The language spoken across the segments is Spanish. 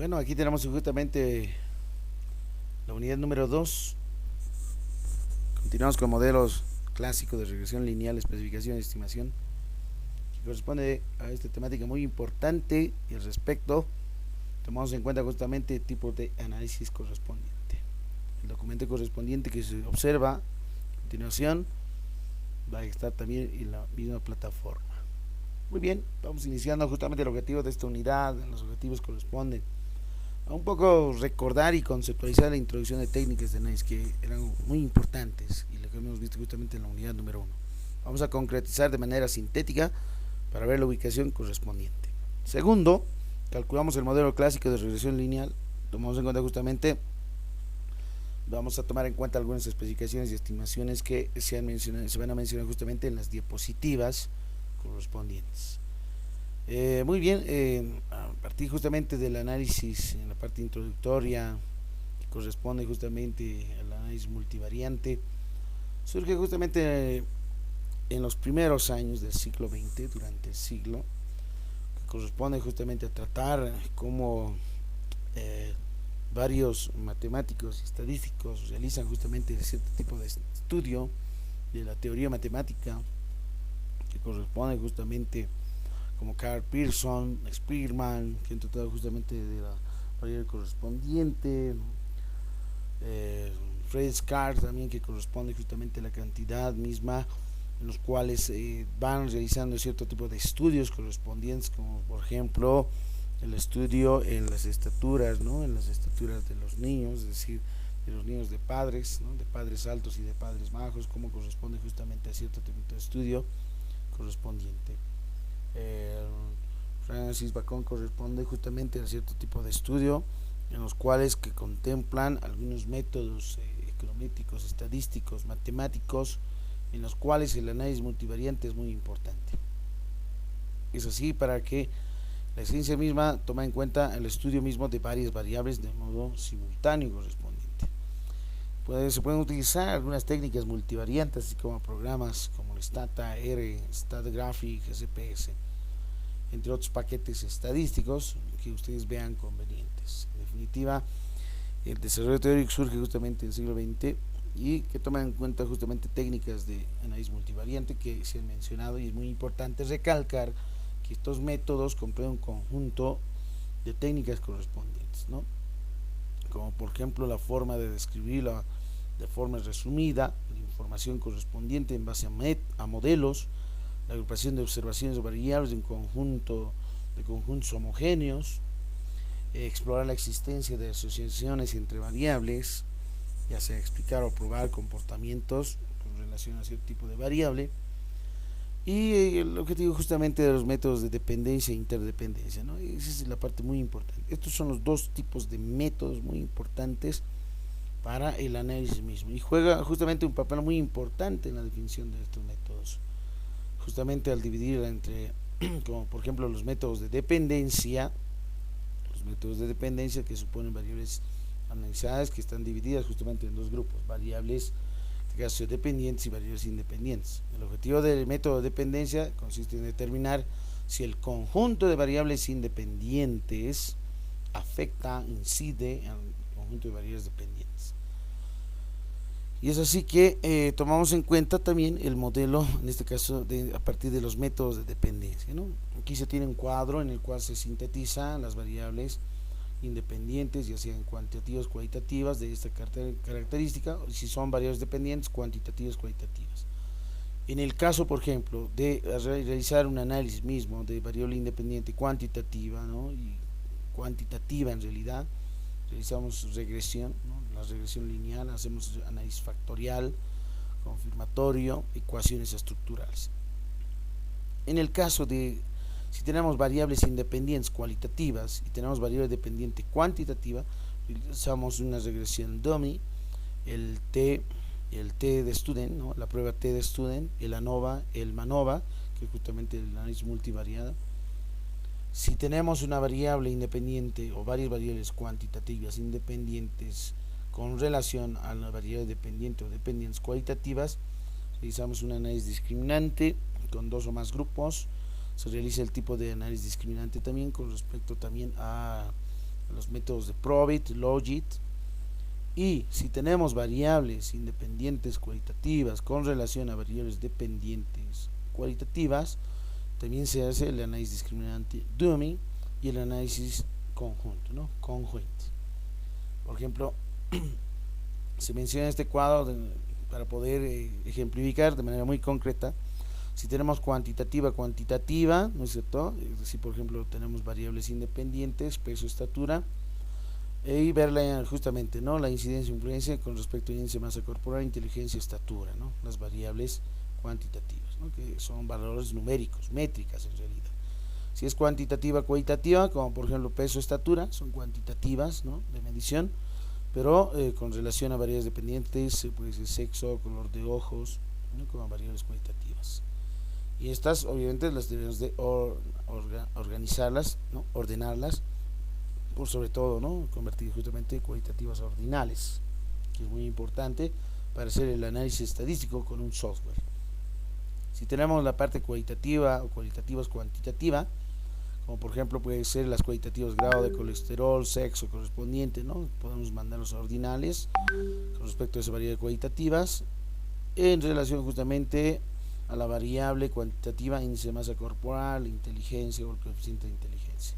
Bueno, aquí tenemos justamente la unidad número 2. Continuamos con modelos clásicos de regresión lineal, especificación y estimación, que corresponde a esta temática muy importante, y al respecto tomamos en cuenta justamente el tipo de análisis correspondiente. El documento correspondiente que se observa a continuación va a estar también en la misma plataforma. Muy bien, vamos iniciando justamente el objetivo de esta unidad. Los objetivos corresponden a un poco recordar y conceptualizar la introducción de técnicas de análisis que eran muy importantes y lo que hemos visto justamente en la unidad número 1. Vamos a concretizar de manera sintética para ver la ubicación correspondiente. Segundo, calculamos el modelo clásico de regresión lineal. Tomamos en cuenta justamente, vamos a tomar en cuenta algunas especificaciones y estimaciones que se van a mencionar justamente en las diapositivas correspondientes. Muy bien, a partir justamente del análisis en la parte introductoria, que corresponde justamente al análisis multivariante, surge justamente en los primeros años del siglo XX, durante el siglo, que corresponde justamente a tratar cómo varios matemáticos y estadísticos realizan justamente cierto tipo de estudio de la teoría matemática, que corresponde justamente como Carl Pearson, Spearman, que han tratado justamente de la variable correspondiente, Fred Scar también, que corresponde justamente a la cantidad misma, en los cuales van realizando cierto tipo de estudios correspondientes, como por ejemplo el estudio en las estaturas, ¿no? En las estaturas de los niños, es decir, de los niños de padres, ¿no? De padres altos y de padres bajos, como corresponde justamente a cierto tipo de estudio correspondiente. Francis Bacon corresponde justamente a cierto tipo de estudio en los cuales que contemplan algunos métodos econométricos, estadísticos, matemáticos, en los cuales el análisis multivariante es muy importante. Es así para que la ciencia misma toma en cuenta el estudio mismo de varias variables de modo simultáneo correspondiente. Se pueden utilizar algunas técnicas multivariantes, así como programas como el StatR, StatGraphic, SPS, entre otros paquetes estadísticos que ustedes vean convenientes. En definitiva, el desarrollo teórico surge justamente en el siglo XX y que toma en cuenta justamente técnicas de análisis multivariante que se han mencionado, y es muy importante recalcar que estos métodos comprenden un conjunto de técnicas correspondientes, ¿no? Como por ejemplo la forma de describirla de forma resumida, la información correspondiente en base a modelos, la agrupación de observaciones o variables de un conjunto de conjuntos homogéneos, explorar la existencia de asociaciones entre variables, ya sea explicar o probar comportamientos con relación a cierto tipo de variable, y el objetivo justamente de los métodos de dependencia e interdependencia, ¿no? Esa es la parte muy importante. Estos son los dos tipos de métodos muy importantes para el análisis mismo, y juega justamente un papel muy importante en la definición de estos métodos, justamente al dividirla entre, como por ejemplo los métodos de dependencia que suponen variables analizadas que están divididas justamente en dos grupos, variables en este caso dependientes y variables independientes. El objetivo del método de dependencia consiste en determinar si el conjunto de variables independientes afecta, incide en el conjunto de variables dependientes. Y es así que tomamos en cuenta también el modelo, en este caso a partir de los métodos de dependencia, ¿no? Aquí se tiene un cuadro en el cual se sintetizan las variables independientes, ya sean cuantitativas o cualitativas, de esta característica, si son variables dependientes, cuantitativas o cualitativas. En el caso, por ejemplo, de realizar un análisis mismo de variable independiente cuantitativa, ¿no? Y cuantitativa en realidad, realizamos regresión, ¿no? La regresión lineal, hacemos análisis factorial, confirmatorio, ecuaciones estructurales. En el caso de si tenemos variables independientes cualitativas y tenemos variable dependiente cuantitativa, realizamos una regresión dummy, el T de student, ¿no? La prueba T de student, el ANOVA, el MANOVA, que es justamente el análisis multivariada. Si tenemos una variable independiente o varias variables cuantitativas independientes con relación a la variable dependiente o dependientes cualitativas, realizamos un análisis discriminante con dos o más grupos. Se realiza el tipo de análisis discriminante también con respecto también a los métodos de Probit, Logit. Y si tenemos variables independientes cualitativas con relación a variables dependientes cualitativas, también se hace el análisis discriminante dummy y el análisis conjunto, ¿no? Conjoint. Por ejemplo, se menciona este cuadro para poder ejemplificar de manera muy concreta. Si tenemos cuantitativa, ¿no es cierto? Es decir, por ejemplo, tenemos variables independientes, peso, estatura, y ver justamente, ¿no?, la incidencia e influencia con respecto al índice de masa corporal, inteligencia, estatura, ¿no?, las variables cuantitativas, ¿no?, que son valores numéricos, métricas en realidad. Si es cuantitativa, cualitativa, como por ejemplo peso, estatura, son cuantitativas, ¿no?, de medición, pero con relación a variables dependientes, puede ser sexo, color de ojos, ¿no?, como variables cualitativas. Y estas obviamente las debemos de organizarlas, ¿no?, ordenarlas, por sobre todo, ¿no?, convertir justamente cualitativas a ordinales, que es muy importante para hacer el análisis estadístico con un software. Si tenemos la parte cualitativa o cualitativas cuantitativa, como por ejemplo puede ser las cualitativas grado de colesterol, sexo correspondiente, ¿no?, podemos mandarlos a ordinales con respecto a esas variables cualitativas en relación justamente a la variable cuantitativa índice de masa corporal, inteligencia o el coeficiente de inteligencia.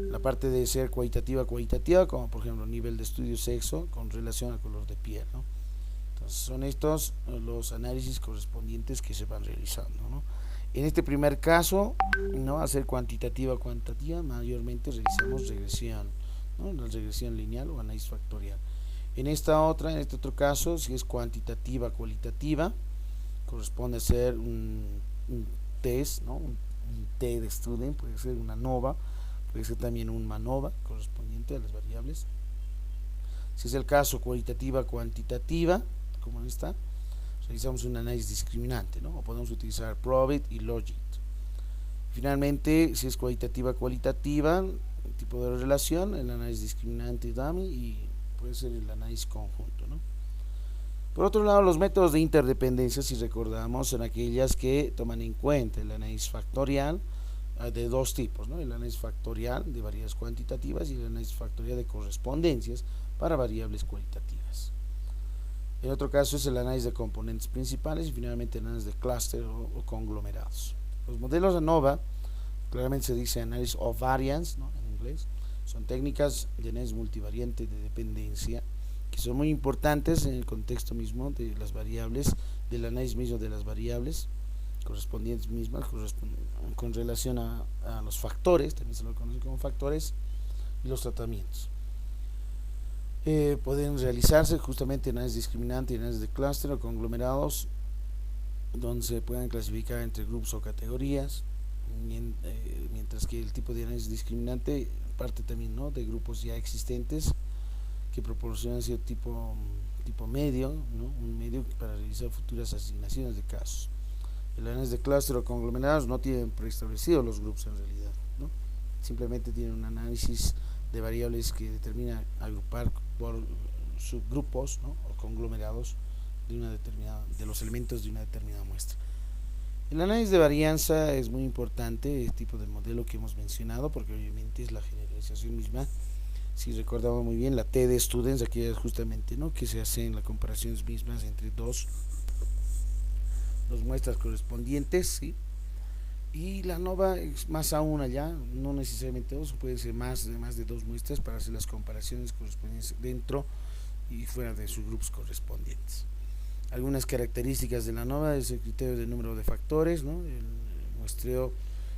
La parte de ser cualitativa, como por ejemplo nivel de estudio, sexo con relación al color de piel, ¿no? Entonces son estos los análisis correspondientes que se van realizando, ¿no? En este primer caso, ¿no?, hacer cuantitativa, mayormente realizamos regresión, ¿no?, la regresión lineal o análisis factorial. En este otro caso, si es cuantitativa, cualitativa, corresponde a hacer un test, ¿no?, un T de student, puede ser una ANOVA, puede ser también un MANOVA correspondiente a las variables. Si es el caso cualitativa, cuantitativa, como en esta, realizamos un análisis discriminante, ¿no?, o podemos utilizar Probit y Logit. Finalmente, si es cualitativa, tipo de relación, el análisis discriminante dummy, y puede ser el análisis conjunto, ¿no? Por otro lado, los métodos de interdependencia, si recordamos, son aquellas que toman en cuenta el análisis factorial de dos tipos, ¿no?, el análisis factorial de variables cuantitativas y el análisis factorial de correspondencias para variables cualitativas. En otro caso es el análisis de componentes principales y finalmente el análisis de clúster o conglomerados. Los modelos ANOVA, claramente se dice análisis of variance, ¿no?, en inglés, son técnicas de análisis multivariante de dependencia que son muy importantes en el contexto mismo de las variables, del análisis mismo de las variables correspondientes mismas, con relación a los factores, también se lo conocen como factores, y los tratamientos. Pueden realizarse justamente análisis discriminante y análisis de clúster o conglomerados, donde se pueden clasificar entre grupos o categorías, mientras que el tipo de análisis discriminante parte también, ¿no?, de grupos ya existentes que proporcionan cierto tipo medio, ¿no?, un medio para realizar futuras asignaciones de casos. El análisis de clúster o conglomerados no tienen preestablecidos los grupos en realidad, ¿no?, simplemente tienen un análisis de variables que determina agrupar por subgrupos, ¿no?, o conglomerados de los elementos de una determinada muestra. El análisis de varianza es muy importante, el tipo de modelo que hemos mencionado, porque obviamente es la generalización misma. Si recordamos muy bien, la T de students, aquí es justamente, ¿no?, que se hacen las comparaciones mismas entre dos muestras correspondientes, ¿sí? Y la ANOVA es más aún allá, no necesariamente dos, puede ser más de dos muestras para hacer las comparaciones correspondientes dentro y fuera de sus grupos correspondientes. Algunas características de la ANOVA es el criterio de número de factores, ¿no?, el muestreo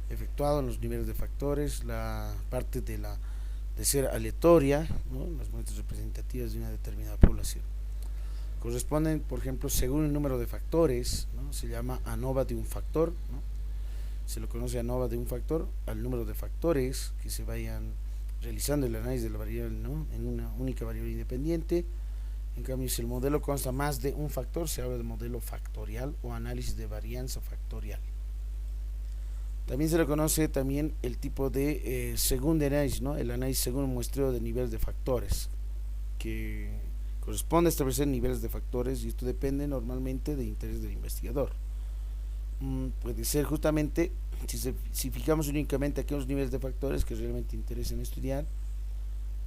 efectuado en los niveles de factores, la parte de ser aleatoria, ¿no?, las muestras representativas de una determinada población. Corresponden, por ejemplo, según el número de factores, ¿no?, se llama ANOVA de un factor, ¿no?, se lo conoce ANOVA de un factor al número de factores que se vayan realizando el análisis de la variable, ¿no?, en una única variable independiente. En cambio, si el modelo consta más de un factor, se habla de modelo factorial o análisis de varianza factorial. También se le conoce también el tipo de segundo análisis, ¿no?, el análisis según el muestreo de niveles de factores, que corresponde a establecer niveles de factores, y esto depende normalmente del interés del investigador. Puede ser justamente, si fijamos únicamente aquellos niveles de factores que realmente interesan estudiar,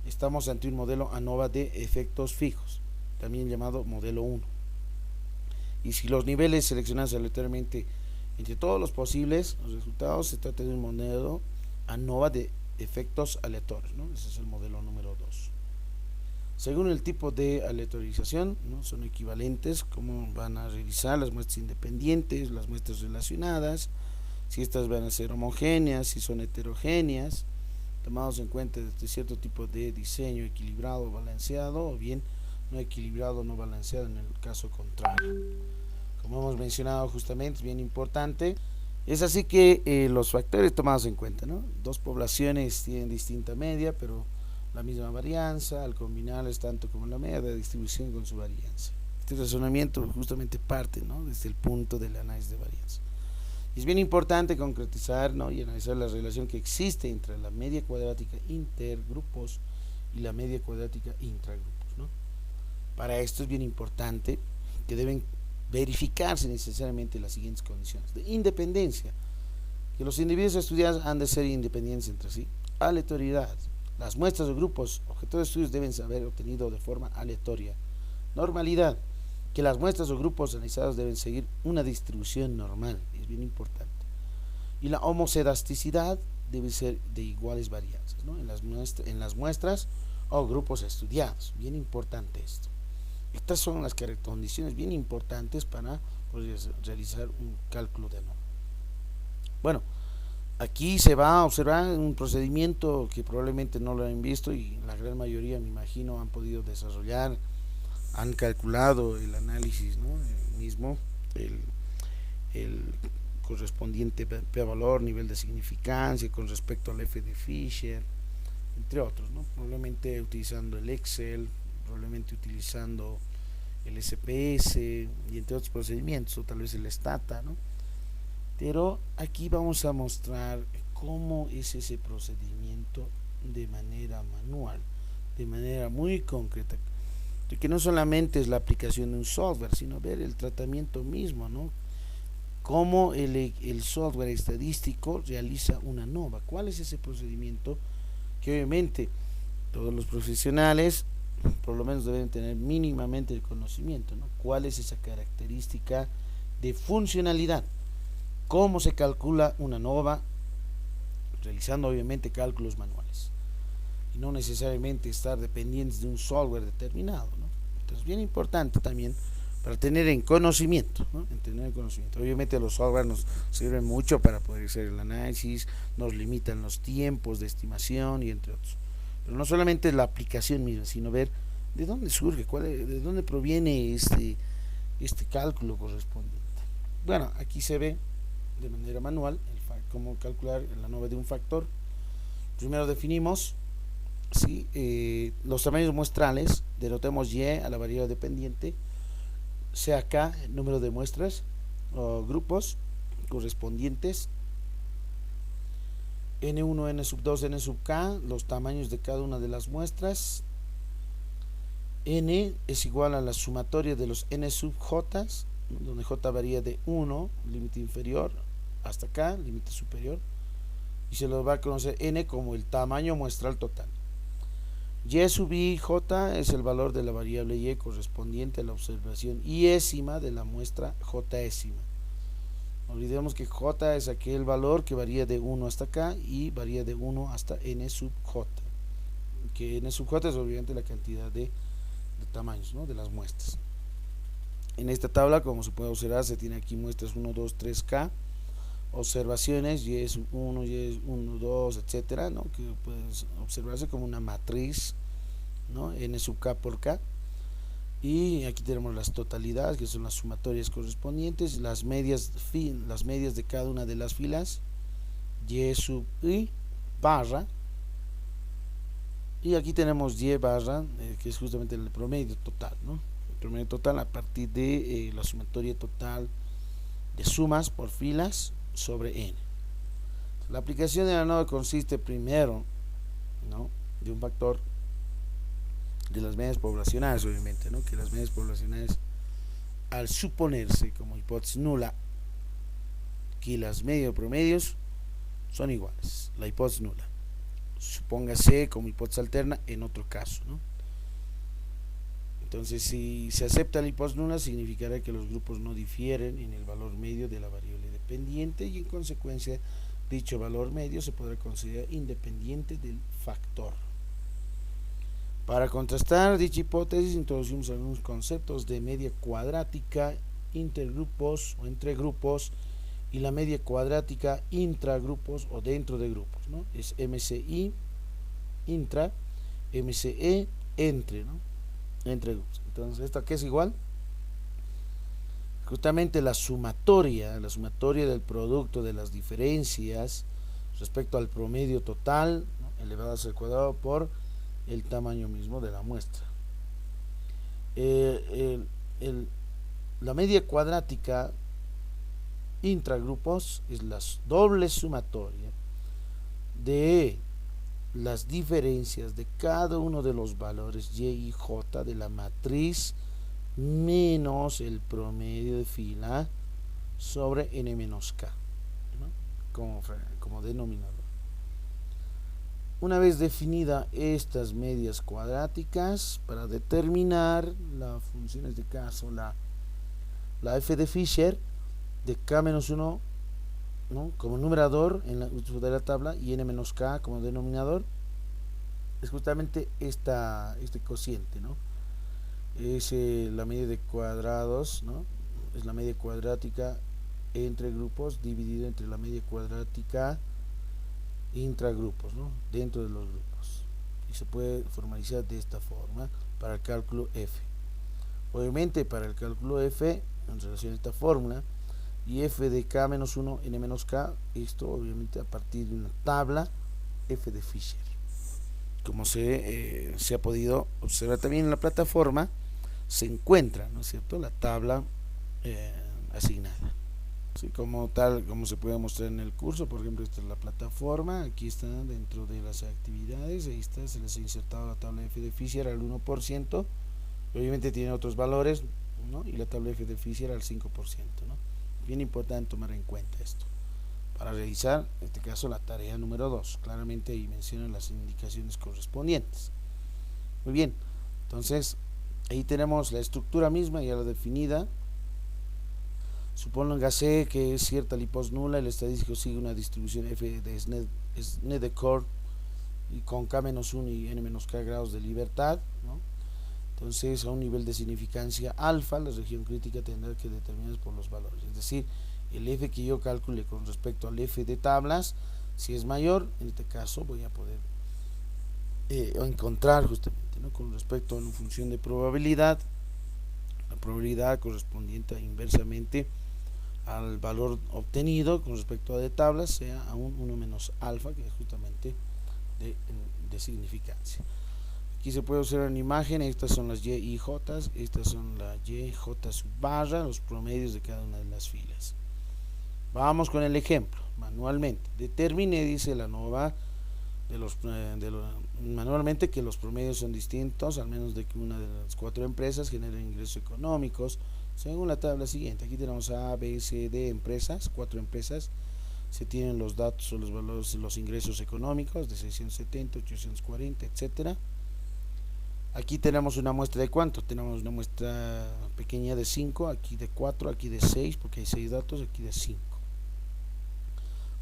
estamos ante un modelo ANOVA de efectos fijos, también llamado modelo 1. Y si los niveles seleccionados aleatoriamente entre todos los posibles los resultados, se trata de un modelo ANOVA de efectos aleatorios, ¿no? Ese es el modelo número 2. Según el tipo de aleatorización, ¿no? Son equivalentes, cómo van a revisar las muestras independientes, las muestras relacionadas, si estas van a ser homogéneas, si son heterogéneas, tomados en cuenta desde cierto tipo de diseño equilibrado o balanceado, o bien no equilibrado o no balanceado en el caso contrario. Como hemos mencionado justamente, es bien importante. Es así que los factores tomados en cuenta, ¿no? Dos poblaciones tienen distinta media, pero la misma varianza, al combinarles tanto como la media de distribución con su varianza. Este razonamiento justamente parte, ¿no? Desde el punto del análisis de varianza. Y es bien importante concretizar, ¿no? Y analizar la relación que existe entre la media cuadrática intergrupos y la media cuadrática intragrupos, ¿no? Para esto es bien importante que deben verificarse necesariamente las siguientes condiciones: de independencia, que los individuos estudiados han de ser independientes entre sí; aleatoriedad, las muestras o grupos objeto de estudios deben ser obtenidos de forma aleatoria; normalidad, que las muestras o grupos analizados deben seguir una distribución normal, es bien importante; y la homocedasticidad debe ser de iguales varianzas, ¿no? en las muestras o grupos estudiados, bien importante esto. Estas son las condiciones bien importantes para poder realizar un cálculo de ANOVA. Bueno, aquí se va a observar un procedimiento que probablemente no lo han visto y la gran mayoría, me imagino, han podido desarrollar, han calculado el análisis, ¿no? El mismo, el correspondiente p-valor, nivel de significancia con respecto al f de Fisher, entre otros, ¿no? Probablemente utilizando el Excel, probablemente utilizando el SPS y entre otros procedimientos, o tal vez el Stata, ¿no? Pero aquí vamos a mostrar cómo es ese procedimiento de manera manual, de manera muy concreta, de que no solamente es la aplicación de un software, sino ver el tratamiento mismo, ¿no? Cómo el software estadístico realiza una ANOVA, cuál es ese procedimiento que obviamente todos los profesionales por lo menos deben tener mínimamente el conocimiento, ¿no? Cuál es esa característica de funcionalidad, cómo se calcula una ANOVA, realizando obviamente cálculos manuales y no necesariamente estar dependientes de un software determinado, ¿no? Entonces, bien importante también para tener en conocimiento, ¿no? En tener conocimiento. Obviamente los softwares nos sirven mucho para poder hacer el análisis, nos limitan los tiempos de estimación y entre otros. Pero no solamente la aplicación misma, sino ver de dónde surge, de dónde proviene este cálculo correspondiente. Bueno, aquí se ve de manera manual cómo calcular la ANOVA de un factor. Primero definimos, ¿sí? Los tamaños muestrales, denotemos Y a la variable dependiente, sea K el número de muestras o grupos correspondientes, N1, N sub 2, N sub K, los tamaños de cada una de las muestras. N es igual a la sumatoria de los N sub J, donde J varía de 1, límite inferior, hasta K, límite superior, y se lo va a conocer N como el tamaño muestral total. Y sub I J es el valor de la variable Y correspondiente a la observación iésima de la muestra Jésima. Olvidemos que J es aquel valor que varía de 1 hasta K y varía de 1 hasta N sub J, que N sub J es obviamente la cantidad de tamaños, ¿no? De las muestras. En esta tabla, como se puede observar, se tiene aquí muestras 1, 2, 3K, observaciones Y sub 1, Y 1, 2, etcétera, ¿no? Que puede observarse como una matriz, ¿no? N sub K por K. Y aquí tenemos las totalidades, que son las sumatorias correspondientes, las medias de cada una de las filas, Y sub I barra, y aquí tenemos Y barra, que es justamente el promedio total, ¿no? El promedio total a partir de la sumatoria total de sumas por filas sobre N. La aplicación de la ANOVA consiste primero, ¿no?, de un factor de las medias poblacionales, obviamente, ¿no? Que las medias poblacionales, al suponerse como hipótesis nula que las medios promedios son iguales, la hipótesis nula, supóngase como hipótesis alterna en otro caso, ¿no? Entonces, si se acepta la hipótesis nula, significará que los grupos no difieren en el valor medio de la variable dependiente y en consecuencia dicho valor medio se podrá considerar independiente del factor. Para contrastar dicha hipótesis introducimos algunos conceptos de media cuadrática, intergrupos o entre grupos, y la media cuadrática intragrupos o dentro de grupos, ¿no? Es MCI intra, MCE entre, ¿no? Entre grupos. Entonces, ¿esto qué es igual? Justamente la sumatoria del producto de las diferencias respecto al promedio total, ¿no? Elevadas al cuadrado por el tamaño mismo de la muestra. La media cuadrática intragrupos es la doble sumatoria de las diferencias de cada uno de los valores y y j de la matriz menos el promedio de fila sobre n menos k, ¿no? como denominador. Una vez definida estas medias cuadráticas, para determinar la función, en este caso la f de Fisher de k-1, ¿no? como numerador en de la tabla y n-k como denominador, es justamente este cociente, ¿no? Es la media de cuadrados, ¿no? Es la media cuadrática entre grupos dividido entre la media cuadrática intragrupos, ¿no? Dentro de los grupos, y se puede formalizar de esta forma para el cálculo f. Obviamente para el cálculo f en relación a esta fórmula y f de k-1 n-k, esto obviamente a partir de una tabla f de Fisher, como se ha podido observar también en la plataforma. Se encuentra, ¿no es cierto?, la tabla asignada, ¿sí? Como tal, como se puede mostrar en el curso. Por ejemplo, esta es la plataforma, aquí está dentro de las actividades, ahí está, se les ha insertado la tabla f de Fisher al 1%, obviamente tiene otros valores, ¿no? Y la tabla f de Fisher al 5%, ¿no? Bien importante tomar en cuenta esto para realizar, en este caso, la tarea número 2. Claramente ahí mencionan las indicaciones correspondientes. Muy bien, entonces ahí tenemos la estructura misma ya la definida. Supóngase que es cierta la hipótesis nula, el estadístico sigue una distribución f de Snedeker y con k-1 y n-k grados de libertad, ¿no? Entonces, a un nivel de significancia alfa, la región crítica tendrá que determinarse por los valores, es decir, el f que yo calcule con respecto al f de tablas, si es mayor, en este caso voy a poder encontrar justamente, ¿no?, con respecto a una función de probabilidad, la probabilidad correspondiente inversamente al valor obtenido con respecto a de tablas sea a un 1 menos alfa, que es justamente de significancia. Aquí se puede observar en imagen, estas son las y y j, estas son la y j sub barra, los promedios de cada una de las filas. Vamos con el ejemplo, manualmente. Determine, dice la NOVA, manualmente que los promedios son distintos, al menos de que una de las 4 empresas genere ingresos económicos, según la tabla siguiente. Aquí tenemos A, B, C, D empresas, 4 empresas. Se tienen los datos o los valores de los ingresos económicos de 670, 840, etcétera. Aquí tenemos una muestra de cuánto, tenemos una muestra pequeña de 5, aquí de 4, aquí de 6, porque hay 6 datos, aquí de 5.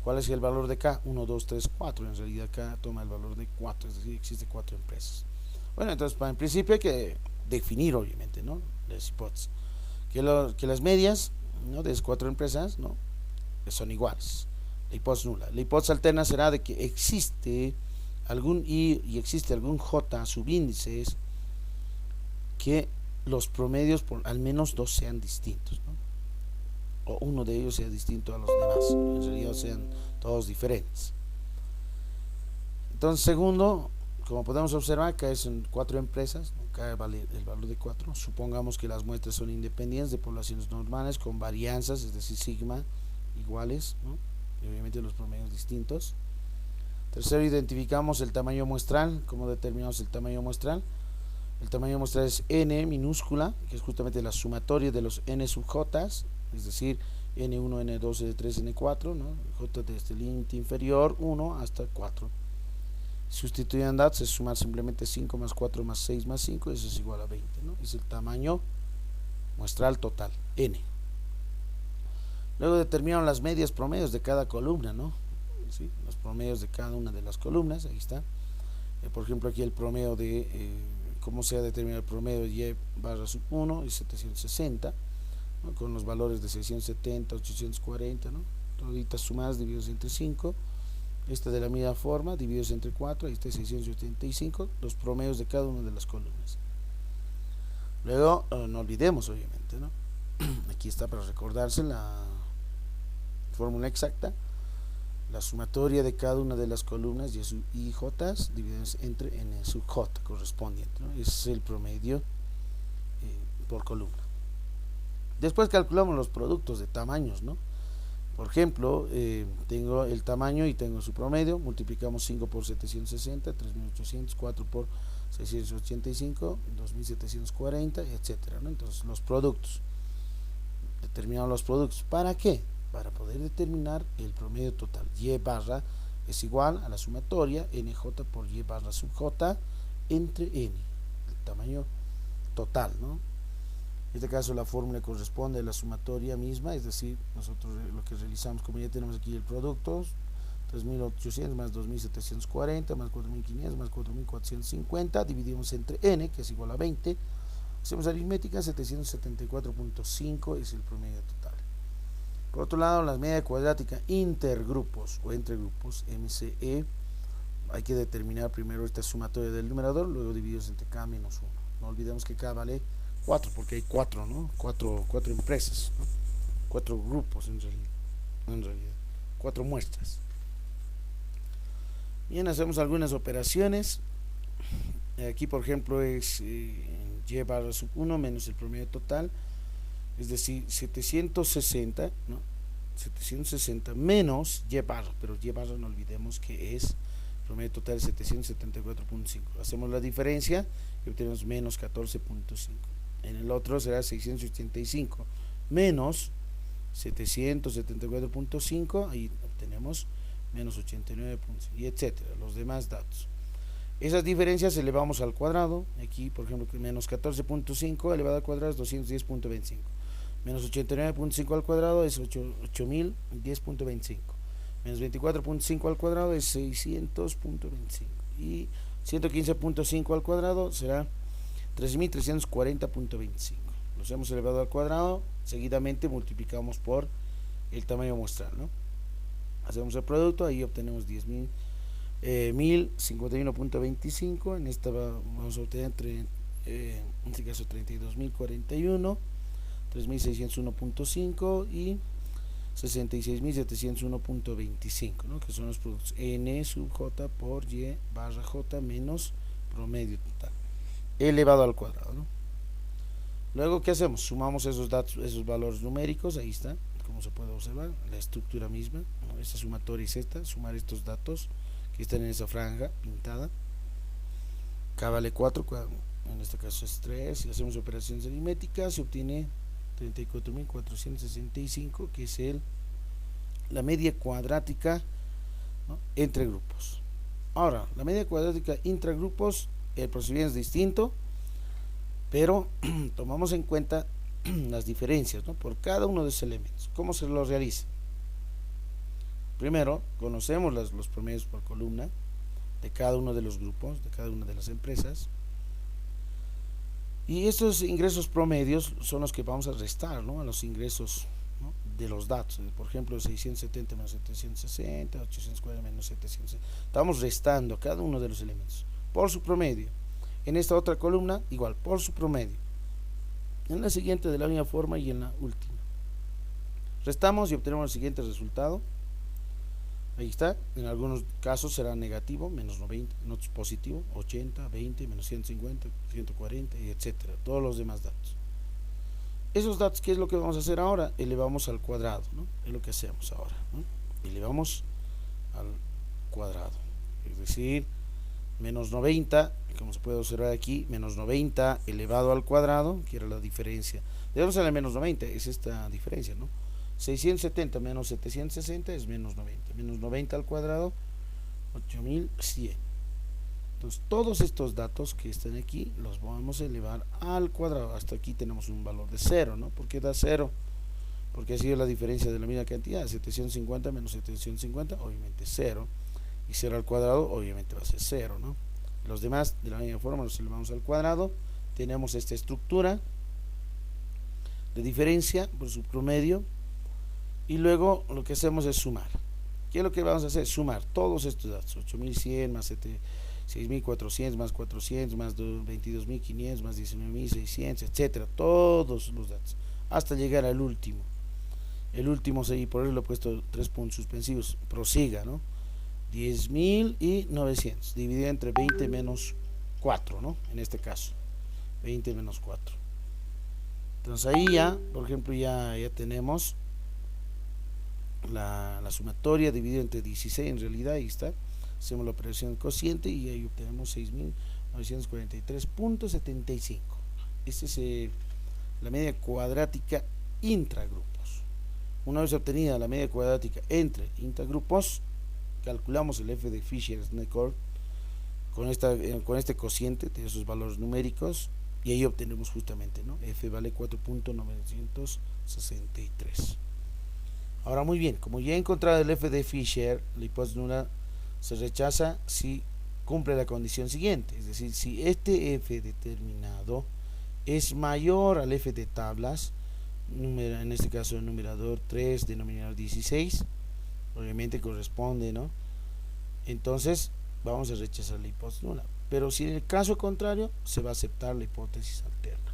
¿Cuál es el valor de K? 1, 2, 3, 4. En realidad K toma el valor de 4, es decir, existe 4 empresas. Bueno, entonces en principio hay que definir, obviamente, ¿no?, las hipótesis. Que las medias, ¿no?, de esas 4 empresas, ¿no?, son iguales. La hipótesis nula. La hipótesis alterna será de que existe algún I y existe algún J subíndices que los promedios por al menos 2 sean distintos, ¿no?, o uno de ellos sea distinto a los demás, en realidad sean todos diferentes. Entonces, segundo, como podemos observar, acá son 4 empresas, acá vale el valor de 4. Supongamos que las muestras son independientes de poblaciones normales con varianzas, es decir, sigma iguales, ¿no?, y obviamente los promedios distintos. Tercero, identificamos el tamaño muestral. ¿Cómo determinamos el tamaño muestral? El tamaño muestral es n minúscula, que es justamente la sumatoria de los n sub j, es decir, n1, n2, n3, n4, ¿no? J desde el límite inferior 1 hasta 4. Sustituir en datos es sumar simplemente 5 más 4 más 6 más 5, eso es igual a 20, ¿no? Es el tamaño muestral total, n. Luego determinaron las medias promedios de cada columna, ¿no? ¿Sí? Los promedios de cada una de las columnas, ahí está. Por ejemplo, aquí el promedio de, cómo se ha determinado el promedio de y barra sub 1 y 760, ¿no? Con los valores de 670, 840, ¿no? Toditas sumadas divididos entre 5. Esta de la misma forma, divididos entre 4, ahí está 685, los promedios de cada una de las columnas. Luego, no olvidemos, obviamente, ¿no? Aquí está para recordarse la fórmula exacta, la sumatoria de cada una de las columnas y sub i j divididas entre n sub j correspondiente, ¿no? Ese es el promedio por columna. Después calculamos los productos de tamaños, ¿no? Por ejemplo, tengo el tamaño y tengo su promedio, multiplicamos 5 por 760, 3800, 4 por 685, 2740, etcétera, ¿no? Entonces, los productos, determinamos los productos. ¿Para qué? Para poder determinar el promedio total. Y barra es igual a la sumatoria nj por y barra sub j entre n, el tamaño total, ¿no? En este caso la fórmula corresponde a la sumatoria misma, es decir, nosotros lo que realizamos, como ya tenemos aquí el producto, 3.800 más 2.740 más 4.500 más 4.450, dividimos entre n, que es igual a 20, hacemos aritmética, 774.5 es el promedio total. Por otro lado, la media cuadrática intergrupos o entre grupos, MCE, hay que determinar primero esta sumatoria del numerador, luego divididos entre k menos 1. No olvidemos que k vale 4, porque hay 4, ¿no? 4 empresas, ¿no? 4 grupos en realidad, 4 muestras. Bien, hacemos algunas operaciones. Aquí, por ejemplo, es y barra sub 1 menos el promedio total, es decir, 760, ¿no? 760 menos y barra, pero y barra no olvidemos que es promedio total de 774.5. Hacemos la diferencia y obtenemos menos 14.5. En el otro será 685 menos 774.5, ahí obtenemos menos 89.5 y etcétera, los demás datos. Esas diferencias elevamos al cuadrado. Aquí, por ejemplo, menos 14.5 elevado al cuadrado es 210.25. Menos 89.5 al cuadrado es 8010.25. Menos 24.5 al cuadrado es 600.25. Y 115.5 al cuadrado será 3340.25. Los hemos elevado al cuadrado, seguidamente multiplicamos por el tamaño muestral, ¿no? Hacemos el producto, ahí obtenemos 1051.25. En esta vamos a obtener en este caso 32.041, 3.601.5 y 66.701.25, ¿no? Que son los productos n sub j por y barra j menos promedio total elevado al cuadrado, ¿no? Luego, ¿qué hacemos? Sumamos esos datos, esos valores numéricos, ahí está, como se puede observar, la estructura misma, ¿no? Esta sumatoria es esta, sumar estos datos que están en esa franja pintada. K vale 4, en este caso es 3, si hacemos operaciones aritméticas se obtiene 34.465, que es la media cuadrática, ¿no? Entre grupos. Ahora, la media cuadrática intragrupos, el procedimiento es distinto, pero tomamos en cuenta las diferencias, ¿no? Por cada uno de esos elementos. ¿Cómo se los realiza? Primero, conocemos los promedios por columna de cada uno de los grupos, de cada una de las empresas. Y estos ingresos promedios son los que vamos a restar, ¿no? A los ingresos, ¿no? De los datos. Por ejemplo, 670 menos 760, 840 menos 760. Estamos restando cada uno de los elementos por su promedio. En esta otra columna, igual, por su promedio. En la siguiente de la misma forma y en la última. Restamos y obtenemos el siguiente resultado. Ahí está, en algunos casos será negativo, menos 90, en otros positivo, 80, 20, menos 150, 140, y etcétera, todos los demás datos. Esos datos, ¿qué es lo que vamos a hacer ahora? Elevamos al cuadrado, ¿no? Es lo que hacemos ahora, ¿no? Elevamos al cuadrado, es decir, menos 90, como se puede observar aquí, menos 90 elevado al cuadrado, que era la diferencia. Debemos a la menos 90, es esta diferencia, ¿no? 670 menos 760 es menos 90. Menos 90 al cuadrado, 8100. Entonces todos estos datos que están aquí los vamos a elevar al cuadrado. Hasta aquí tenemos un valor de 0, ¿no? ¿Por qué da 0? Porque ha sido la diferencia de la misma cantidad. 750 menos 750, obviamente 0. Y 0 al cuadrado, obviamente va a ser 0, ¿no? Los demás de la misma forma los elevamos al cuadrado. Tenemos esta estructura de diferencia por su promedio. Y luego lo que hacemos es sumar. ¿Qué es lo que vamos a hacer? Sumar todos estos datos. 8100 más 6400 más 400 más 22500 más 19600, etcétera. Todos los datos. Hasta llegar al último. El último, por eso lo he puesto 3 puntos suspensivos. Prosiga, ¿no? 10.900 dividido entre 20 menos 4, ¿no? En este caso 20 menos 4. Entonces ahí ya, por ejemplo, ya tenemos la sumatoria dividida entre 16. En realidad ahí está, hacemos la operación cociente y ahí obtenemos 6.943.75. Esta es la media cuadrática intragrupos. Una vez obtenida la media cuadrática entre intragrupos, calculamos el f de Fisher-Snellcorp con este cociente, tiene sus valores numéricos, y ahí obtenemos justamente, ¿no? F vale 4.963. Ahora muy bien, como ya he encontrado el f de Fisher, la hipótesis nula se rechaza si cumple la condición siguiente, es decir, si este f determinado es mayor al f de tablas, en este caso el numerador 3, denominador 16, obviamente corresponde, ¿no? Entonces vamos a rechazar la hipótesis nula. Pero si en el caso contrario, se va a aceptar la hipótesis alterna.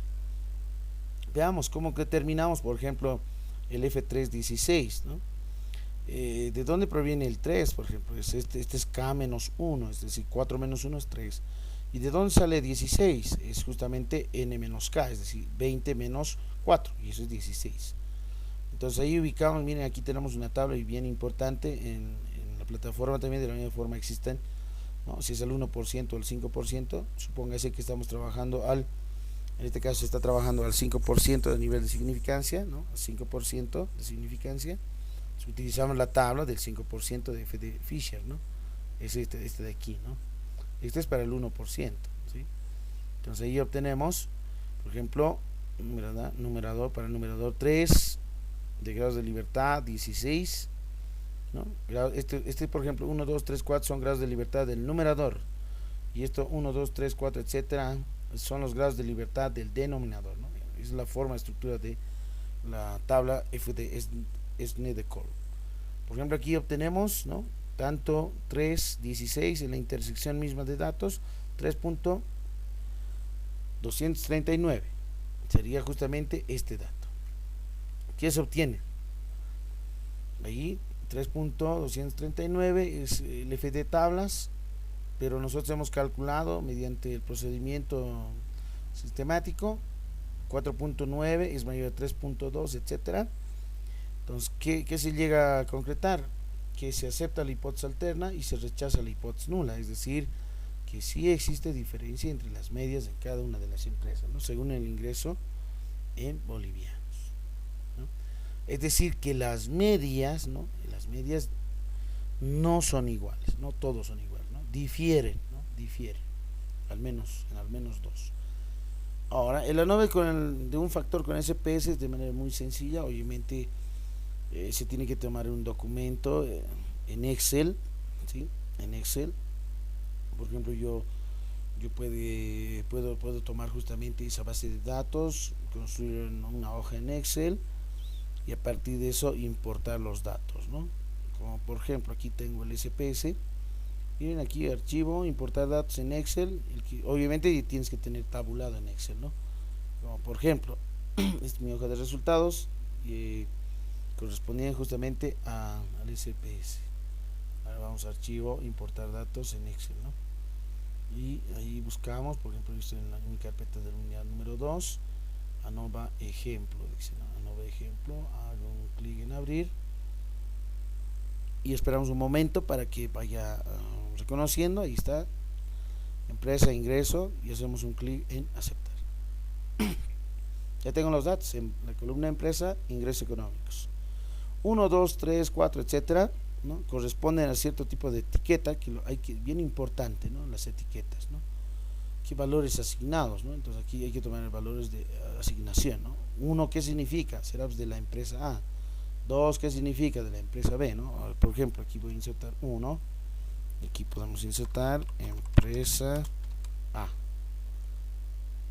Veamos cómo determinamos, por ejemplo, el F316, ¿no? ¿De dónde proviene el 3? Por ejemplo, este es K menos 1, es decir, 4 menos 1 es 3. ¿Y de dónde sale 16? Es justamente N menos K, es decir, 20 menos 4, y eso es 16. Entonces ahí ubicamos, miren, aquí tenemos una tabla bien importante en la plataforma también, de la misma forma existen, ¿no? Si es el 1% o el 5%, supóngase que estamos trabajando en este caso se está trabajando al 5% de nivel de significancia, ¿no? Al 5% de significancia. Si utilizamos la tabla del 5% de F de Fisher, ¿no? Es este de aquí, ¿no? Este es para el 1%, ¿sí? Entonces ahí obtenemos, por ejemplo, numerador para el numerador 3 de grados de libertad 16, ¿no? Este por ejemplo 1, 2, 3, 4 son grados de libertad del numerador, y esto 1, 2, 3, 4, etcétera son los grados de libertad del denominador, ¿no? Es la forma, estructura de la tabla F de Snellcorp. Por ejemplo, aquí obtenemos, ¿no? Tanto 3, 16 en la intersección misma de datos, 3.239 sería justamente este dato. ¿Qué se obtiene? Ahí 3.239 es el F de tablas, pero nosotros hemos calculado mediante el procedimiento sistemático 4.9 es mayor a 3.2, etcétera. Entonces, ¿qué se llega a concretar? Que se acepta la hipótesis alterna y se rechaza la hipótesis nula, es decir, que sí existe diferencia entre las medias de cada una de las empresas, ¿no? Según el ingreso en bolivianos, ¿no? Es decir, que las medias, ¿no? Las medias no son iguales, no todos son iguales, ¿no? Difieren, ¿no? Difieren, en al menos dos. Ahora, el ANOVA de un factor con SPS es de manera muy sencilla, obviamente se tiene que tomar un documento en Excel, ¿sí? En Excel, por ejemplo, yo puedo tomar justamente esa base de datos, construir una hoja en Excel y a partir de eso importar los datos, ¿no? Como por ejemplo aquí tengo el SPS, miren aquí archivo, importar datos en Excel, obviamente tienes que tener tabulado en Excel, ¿no? Como por ejemplo, esta es mi hoja de resultados correspondiente justamente al SPS. Ahora vamos a archivo, importar datos en Excel, ¿no? Y ahí buscamos, por ejemplo, yo estoy en mi carpeta de la unidad número 2, ANOVA ejemplo, dice, ¿no? ANOVA ejemplo, hago un clic en abrir y esperamos un momento para que vaya reconociendo. Ahí está, empresa, ingreso, y hacemos un clic en aceptar. Ya tengo los datos en la columna empresa, ingresos económicos 1, 2, 3, 4, etcétera. ¿no? Corresponden a cierto tipo de etiqueta, que hay que, bien importante, ¿no? Las etiquetas, ¿no? ¿Qué valores asignados, ¿no? Entonces aquí hay que tomar valores de asignación, ¿no? Uno, ¿qué significa? Será de la empresa A. Dos, ¿qué significa? De la empresa B, ¿no? Por ejemplo, aquí voy a insertar uno. Aquí podemos insertar empresa A.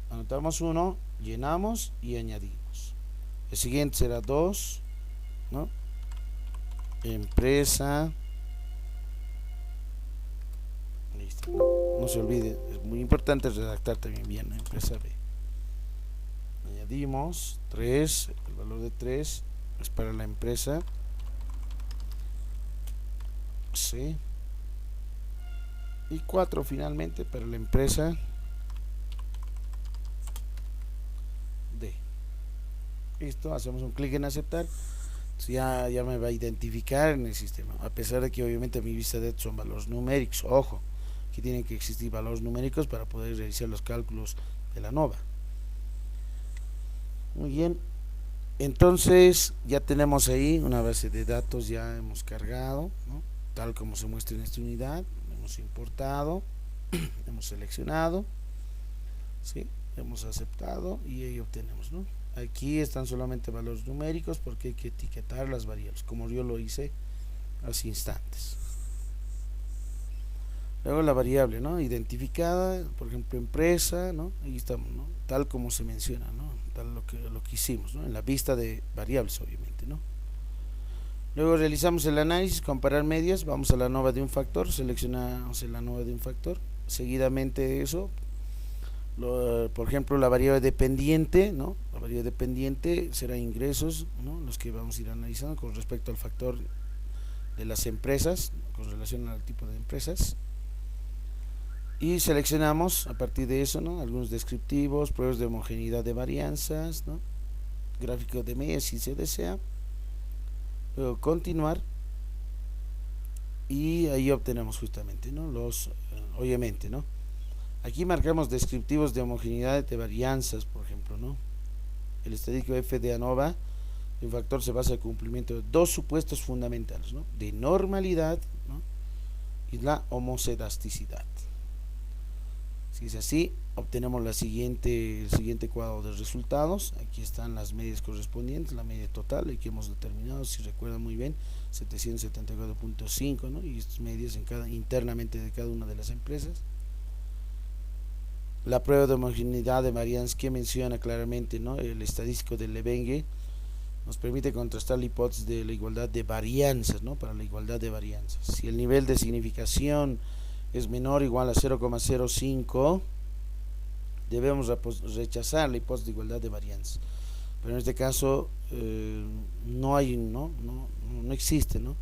Anotamos uno, llenamos y añadimos. El siguiente será 2, ¿no? Empresa. Listo, ¿no? No se olvide, es muy importante redactar también bien, ¿no? Empresa B. Añadimos 3, el valor de 3 es para la empresa C. Y 4 finalmente para la empresa D. Listo, hacemos un clic en aceptar. Ya me va a identificar en el sistema, a pesar de que obviamente mi vista de son valores numéricos. Ojo, que tienen que existir valores numéricos para poder realizar los cálculos de la nova. Muy bien, entonces ya tenemos ahí una base de datos, ya hemos cargado, ¿no? Tal como se muestra en esta unidad. Hemos importado, hemos seleccionado, ¿sí? Hemos aceptado y ahí obtenemos, ¿no? Aquí están solamente valores numéricos porque hay que etiquetar las variables, como yo lo hice hace instantes. Luego la variable, ¿no? Identificada, por ejemplo, empresa, ¿no? Ahí estamos, ¿no? Tal como se menciona, ¿no? Tal lo que hicimos, ¿no? En la vista de variables, obviamente, ¿no? Luego realizamos el análisis, comparar medias, vamos a la nova de un factor, seleccionamos la nova de un factor. Seguidamente de eso, por ejemplo, la variable dependiente, ¿no? La variable dependiente será ingresos, ¿no? Los que vamos a ir analizando con respecto al factor de las empresas, con relación al tipo de empresas. Y seleccionamos a partir de eso, ¿no? Algunos descriptivos, pruebas de homogeneidad de varianzas, ¿no? Gráfico de medias si se desea. Luego continuar y ahí obtenemos justamente, ¿no? Los, obviamente, ¿no? Aquí marcamos descriptivos de homogeneidad de varianzas, por ejemplo, ¿no? El estadístico f de ANOVA, un factor se basa en el cumplimiento de dos supuestos fundamentales, ¿no? De normalidad, ¿no? Y la homocedasticidad. Si es así, obtenemos el siguiente cuadro de resultados. Aquí están las medias correspondientes, la media total, y que hemos determinado, si recuerdan muy bien, 774.5, ¿no? Y estas medias internamente de cada una de las empresas. La prueba de homogeneidad de varianzas que menciona claramente, ¿no? El estadístico de Lebesgue nos permite contrastar la hipótesis de la igualdad de varianzas, ¿no? Para la igualdad de varianzas. Si el nivel de significación es menor o igual a 0,05, debemos rechazar la hipótesis de igualdad de varianzas. Pero en este caso no hay, no existe, ¿no?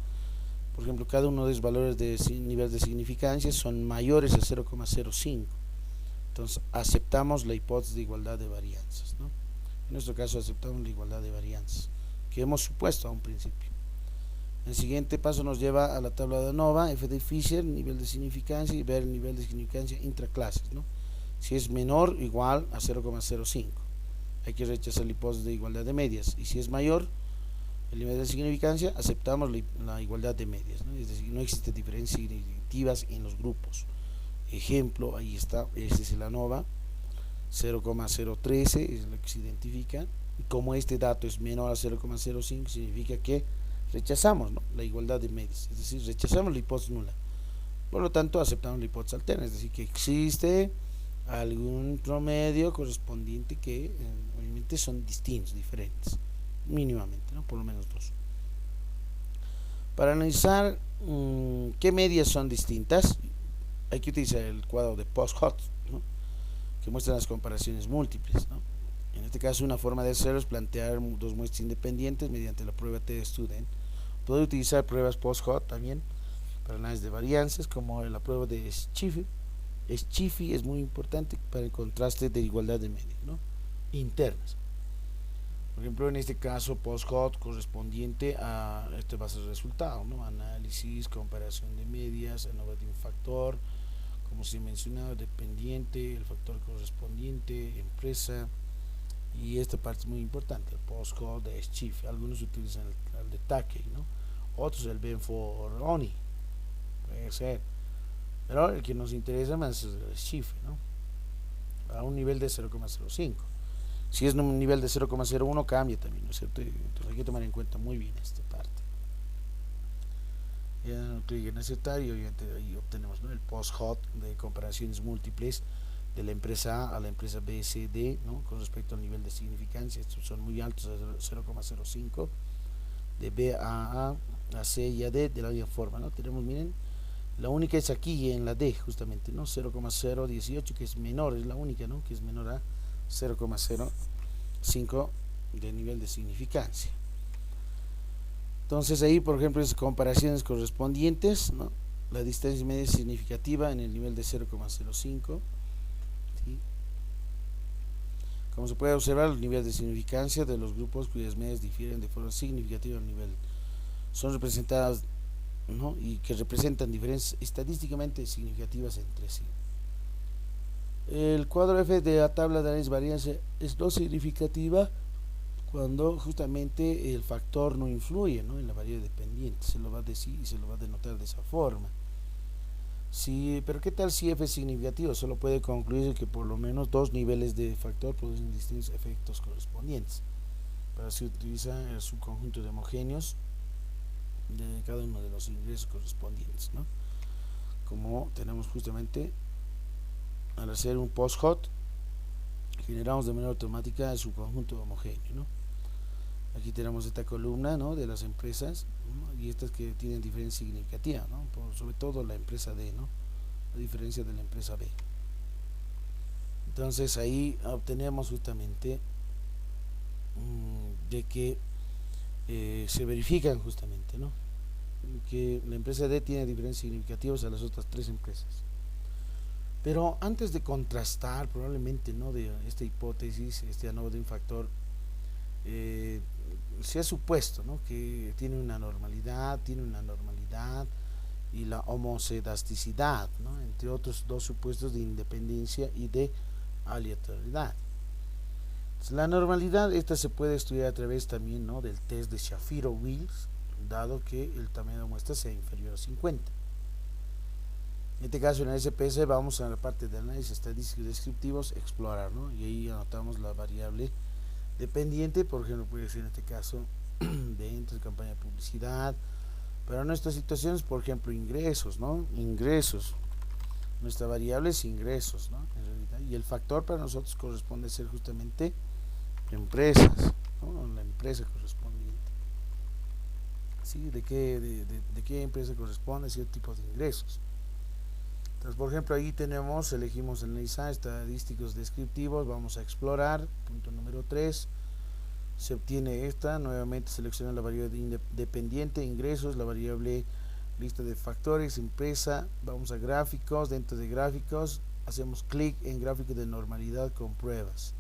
Por ejemplo, cada uno de los valores de nivel de significancia son mayores a 0,05. Entonces aceptamos la hipótesis de igualdad de varianzas, ¿no? En nuestro caso aceptamos la igualdad de varianzas que hemos supuesto a un principio. El siguiente paso nos lleva a la tabla de ANOVA, f de Fisher, nivel de significancia, y ver el nivel de significancia intraclases, ¿no? Si es menor o igual a 0,05, hay que rechazar la hipótesis de igualdad de medias, y si es mayor el nivel de significancia, aceptamos la igualdad de medias, ¿no? Es decir, no existen diferencias significativas en los grupos. Ejemplo, ahí está, este es el ANOVA, 0,013 es lo que se identifica, y como este dato es menor a 0,05, significa que rechazamos, ¿no? La igualdad de medias, es decir, rechazamos la hipótesis nula. Por lo tanto, aceptamos la hipótesis alterna, es decir, que existe algún promedio correspondiente que obviamente son distintos, diferentes, mínimamente, ¿no? Por lo menos dos. Para analizar qué medias son distintas, hay que utilizar el cuadro de post-hot, ¿no? Que muestra las comparaciones múltiples, ¿no? En este caso, una forma de hacerlo es plantear dos muestras independientes mediante la prueba T-Student. Puede utilizar pruebas post-hot también para análisis de varianzas, como la prueba de Schiffy. Schiffy es muy importante para el contraste de igualdad de medias, ¿no? Internas. Por ejemplo, en este caso, post-hot correspondiente a este va a ser el resultado, ¿no? Análisis, comparación de medias, ANOVA de un factor, como se mencionaba, dependiente, el factor correspondiente, empresa, y esta parte es muy importante, el post-hot de Schiffy. Algunos utilizan el de Takei, ¿no? otros el Benforoni, puede ser, pero el que nos interesa más es el Schiff, ¿no? A un nivel de 0,05. Si es un nivel de 0,01 cambia también, ¿no es cierto? Entonces hay que tomar en cuenta muy bien esta parte. Ya clic en aceptar y obviamente ahí obtenemos, ¿no?, el post-hot de comparaciones múltiples de la empresa A a la empresa B, C, D, ¿no?, con respecto al nivel de significancia. Estos son muy altos, 0,05, de B a C y a D de la misma forma, ¿no? Tenemos, miren, la única es aquí en la D, justamente, ¿no? 0,018, que es menor, es la única, ¿no?, que es menor a 0,05 de nivel de significancia. Entonces ahí, por ejemplo, es comparaciones correspondientes, ¿no? La distancia media es significativa en el nivel de 0,05, ¿sí? Como se puede observar, el nivel de significancia de los grupos cuyas medias difieren de forma significativa al nivel son representadas, ¿no?, y que representan diferencias estadísticamente significativas entre sí. El cuadro F de la tabla de análisis de varianza es no significativa cuando justamente el factor no influye, ¿no?, en la variable dependiente. Se lo va a decir y se lo va a denotar de esa forma. Sí, pero ¿qué tal si F es significativo? Solo puede concluir que por lo menos dos niveles de factor producen distintos efectos correspondientes. Para se utiliza el subconjunto de homogéneos de cada uno de los ingresos correspondientes, ¿no? Como tenemos justamente al hacer un post-hot, generamos de manera automática el subconjunto homogéneo, ¿no? Aquí tenemos esta columna, ¿no?, de las empresas, ¿no?, y estas que tienen diferencia significativa, ¿no?, sobre todo la empresa D, ¿no?, a diferencia de la empresa B. Entonces ahí obtenemos justamente de que se verifican justamente, ¿no?, que la empresa D tiene diferencias significativas a las otras tres empresas. Pero antes de contrastar probablemente, ¿no?, de esta hipótesis, este ANOVA de un factor, se ha supuesto, ¿no?, que tiene una normalidad y la homocedasticidad, ¿no?, entre otros dos supuestos de independencia y de aleatoriedad. Entonces, la normalidad, esta se puede estudiar a través también, ¿no?, del test de Shapiro-Wills, dado que el tamaño de muestra sea inferior a 50. En este caso, en el SPS vamos a la parte de análisis estadísticos descriptivos, explorar, ¿no?, y ahí anotamos la variable dependiente, por ejemplo, puede ser en este caso de campaña de publicidad. Para nuestras situaciones, por ejemplo, ingresos, ¿no?, ingresos, nuestra variable es ingresos, ¿no?, en realidad, y el factor para nosotros corresponde ser justamente empresas, ¿no?, la empresa correspondiente, ¿sí?, de qué empresa corresponde cierto tipo de ingresos. Entonces, por ejemplo, ahí tenemos, elegimos analizar estadísticos descriptivos, vamos a explorar, punto número 3, se obtiene esta, nuevamente selecciona la variable dependiente, ingresos, la variable lista de factores, empresa, vamos a gráficos, dentro de gráficos, hacemos clic en gráfico de normalidad con pruebas,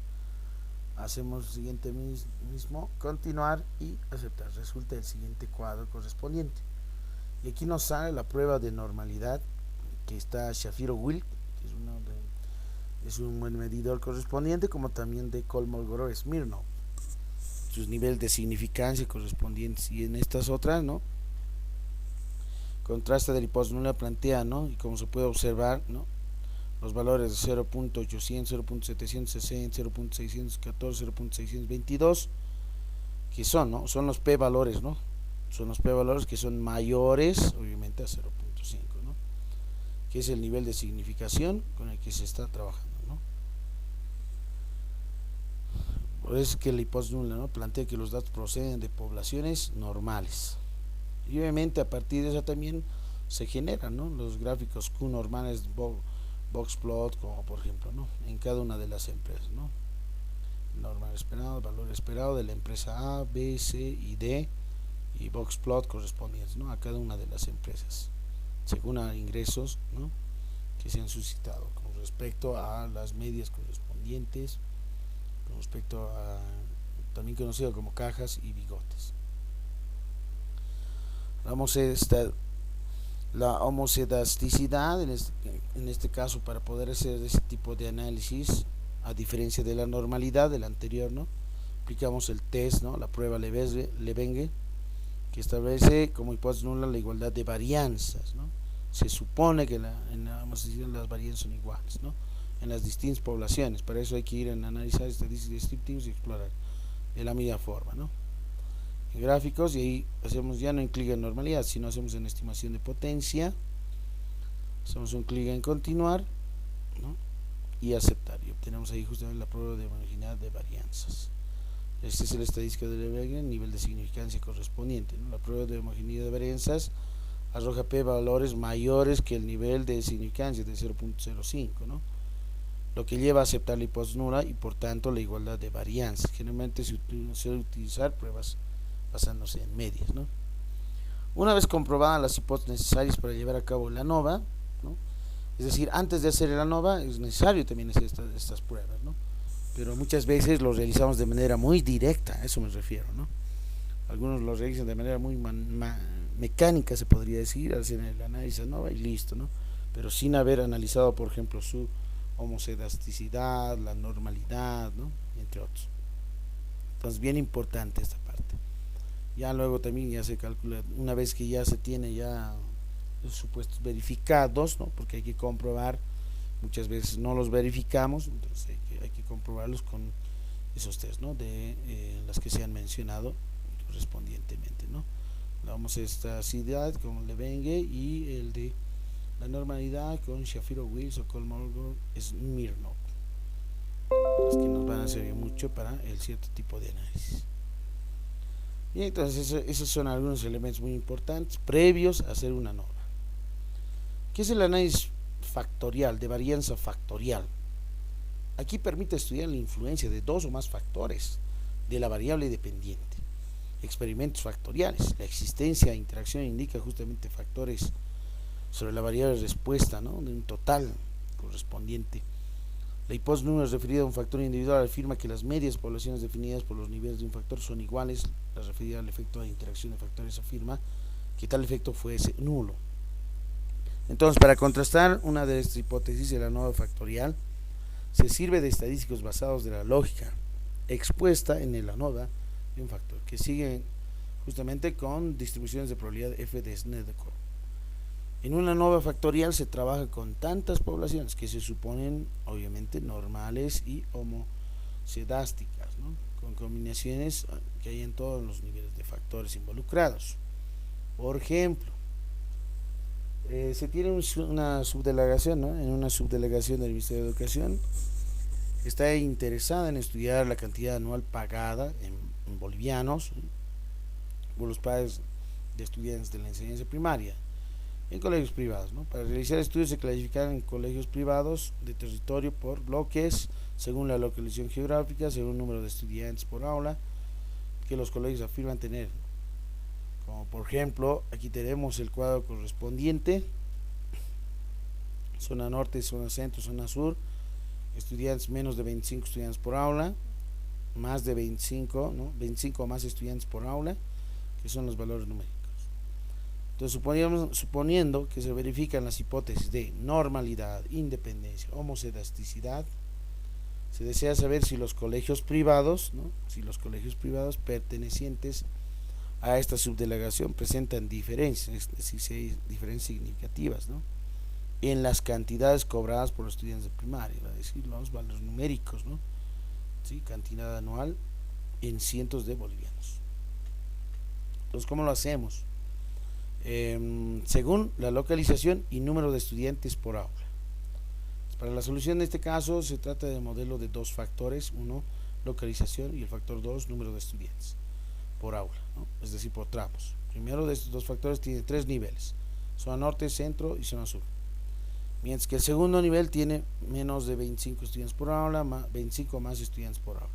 hacemos el siguiente mismo, continuar y aceptar, resulta el siguiente cuadro correspondiente, y aquí nos sale la prueba de normalidad, que está Shapiro-Wills, que es un buen medidor correspondiente, como también de Kolmogorov-Smirnov, sus niveles de significancia correspondientes, y en estas otras, ¿no?, contraste de la hipótesis nula plantea, ¿no?, y como se puede observar, ¿no?, los valores de 0.800, 0.760, 0.614, 0.622, que son, ¿no?, son los p-valores, ¿no?, son los p-valores que son mayores, obviamente, a 0.5, ¿no?, que es el nivel de significación con el que se está trabajando, ¿no? Por eso es que la hipótesis nula, ¿no?, plantea que los datos proceden de poblaciones normales, y obviamente a partir de eso también se generan, ¿no?, los gráficos Q normales, boxplot, como por ejemplo, ¿no?, en cada una de las empresas, ¿no?, normal esperado, valor esperado de la empresa A, B, C y D, y boxplot correspondientes, ¿no?, a cada una de las empresas según a ingresos, ¿no?, que se han suscitado con respecto a las medias correspondientes, con respecto a también conocido como cajas y bigotes. La homocedasticidad en este caso, para poder hacer ese tipo de análisis, a diferencia de la normalidad del anterior, ¿no?, aplicamos el test, ¿no?, la prueba Lebesgue, que establece como hipótesis nula la igualdad de varianzas, ¿no? Se supone que vamos a decir, las varianzas son iguales, ¿no? En las distintas poblaciones. Para eso hay que ir a analizar estadísticas descriptivas y explorar de la misma forma, ¿no? En gráficos, y ahí hacemos ya no en clic en normalidad, sino hacemos en estimación de potencia, hacemos un clic en continuar, ¿no? Y aceptar, y obtenemos ahí justamente la prueba de homogeneidad de varianzas. Este es el estadístico de Lebesgue, nivel de significancia correspondiente, ¿no? La prueba de homogeneidad de varianzas arroja P valores mayores que el nivel de significancia de 0.05, ¿no? Lo que lleva a aceptar la hipótesis nula y por tanto la igualdad de varianzas. Generalmente se suele utilizar pruebas basándose en medias, ¿no? Una vez comprobadas las hipótesis necesarias para llevar a cabo la ANOVA, ¿no? Es decir, antes de hacer la ANOVA es necesario también hacer estas pruebas, ¿no? Pero muchas veces lo realizamos de manera muy directa, a eso me refiero, ¿no? Algunos lo realizan de manera muy mecánica, se podría decir, hacen el análisis ANOVA y listo, ¿no? Pero sin haber analizado, por ejemplo, su homocedasticidad, la normalidad, ¿no? Entre otros. Entonces, bien importante esta parte. Ya luego también ya se calcula, una vez que ya se tiene ya los supuestos verificados, ¿no? Porque hay que comprobar, muchas veces no los verificamos, entonces hay que comprobarlos con esos test, ¿no? De las que se han mencionado correspondientemente, ¿no? La homocedasticidad con Lebesgue y el de la normalidad con Shapiro-Wills o Kolmogorov-Smirnov, las que nos van a servir mucho para el cierto tipo de análisis. Y entonces esos son algunos elementos muy importantes previos a hacer una norma. ¿Qué es el análisis factorial, de varianza factorial? Aquí permite estudiar la influencia de dos o más factores de la variable dependiente. Experimentos factoriales. La existencia de interacción indica justamente factores sobre la variable respuesta, ¿no? De un total correspondiente. La hipótesis número referida a un factor individual afirma que las medias poblaciones definidas por los niveles de un factor son iguales. La referida al efecto de interacción de factores afirma que tal efecto fuese nulo. Entonces, para contrastar una de estas hipótesis de la ANOVA factorial, se sirve de estadísticos basados de la lógica expuesta en el ANOVA de un factor, que siguen justamente con distribuciones de probabilidad f de Snedeker. En una ANOVA factorial se trabaja con tantas poblaciones que se suponen obviamente normales y homocedásticas, ¿no? Con combinaciones que hay en todos los niveles de factores involucrados. Por ejemplo, se tiene una subdelegación, ¿no? En una subdelegación del Ministerio de Educación está interesada en estudiar la cantidad anual pagada en bolivianos, ¿no? Por los padres de estudiantes de la enseñanza primaria en colegios privados, ¿no? Para realizar estudios se clasifican en colegios privados de territorio por bloques, según la localización geográfica, según el número de estudiantes por aula que los colegios afirman tener. Como por ejemplo, aquí tenemos el cuadro correspondiente: zona norte, zona centro, zona sur, estudiantes menos de 25 estudiantes por aula, más de 25, ¿no? 25 o más estudiantes por aula, que son los valores numéricos. Entonces, suponiendo que se verifican las hipótesis de normalidad, independencia, homocedasticidad, se desea saber si los colegios privados, ¿no? Si los colegios privados pertenecientes a esta subdelegación presentan diferencias, es decir, si hay diferencias significativas, ¿no? En las cantidades cobradas por los estudiantes de primaria, es decir, los valores numéricos, ¿no? ¿Sí? Cantidad anual en cientos de bolivianos. Entonces, ¿cómo lo hacemos? Según la localización y número de estudiantes por aula. Para la solución de este caso se trata de modelo de dos factores: uno, localización, y el factor 2, número de estudiantes por aula, ¿no? Es decir, por tramos. Primero de estos dos factores tiene tres niveles: zona norte, centro y zona sur. Mientras que el segundo nivel tiene menos de 25 estudiantes por aula, 25 más estudiantes por aula.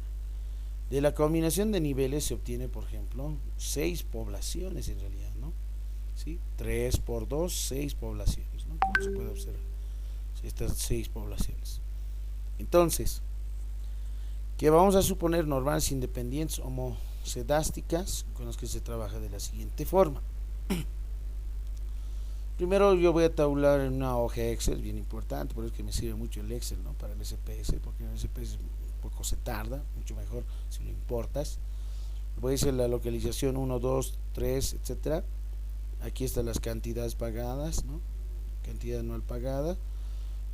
De la combinación de niveles se obtiene, por ejemplo, 6 poblaciones en realidad, ¿no? ¿Sí? 3 por 2, 6 poblaciones, ¿no? Como se puede observar, estas 6 poblaciones. Entonces, que vamos a suponer normales independientes homocedásticas, con las que se trabaja de la siguiente forma. Primero yo voy a tabular en una hoja Excel, bien importante, por eso es que me sirve mucho el Excel, ¿no? Para el SPS, porque en el SPS un poco se tarda, mucho mejor si lo importas. voy a decir la localización 1, 2, 3, etcétera. Aquí están las cantidades pagadas, ¿no? Cantidad anual pagada,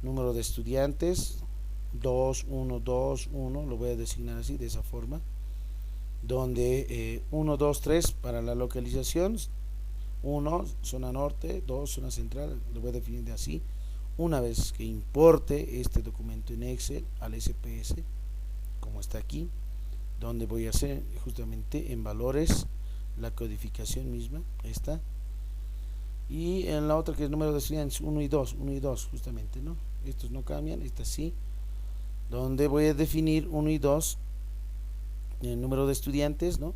número de estudiantes, 2, 1, 2, 1, lo voy a designar así, de esa forma, donde 1, 2, 3 para la localización, 1 zona norte, 2 zona central, lo voy a definir de así. Una vez que importe este documento en Excel al SPS, como está aquí, donde voy a hacer justamente en valores la codificación misma, esta, y en la otra que es número de estudiantes 1 y 2, 1 y 2 justamente, ¿no? Estos no cambian, esta sí, donde voy a definir 1 y 2 el número de estudiantes, ¿no?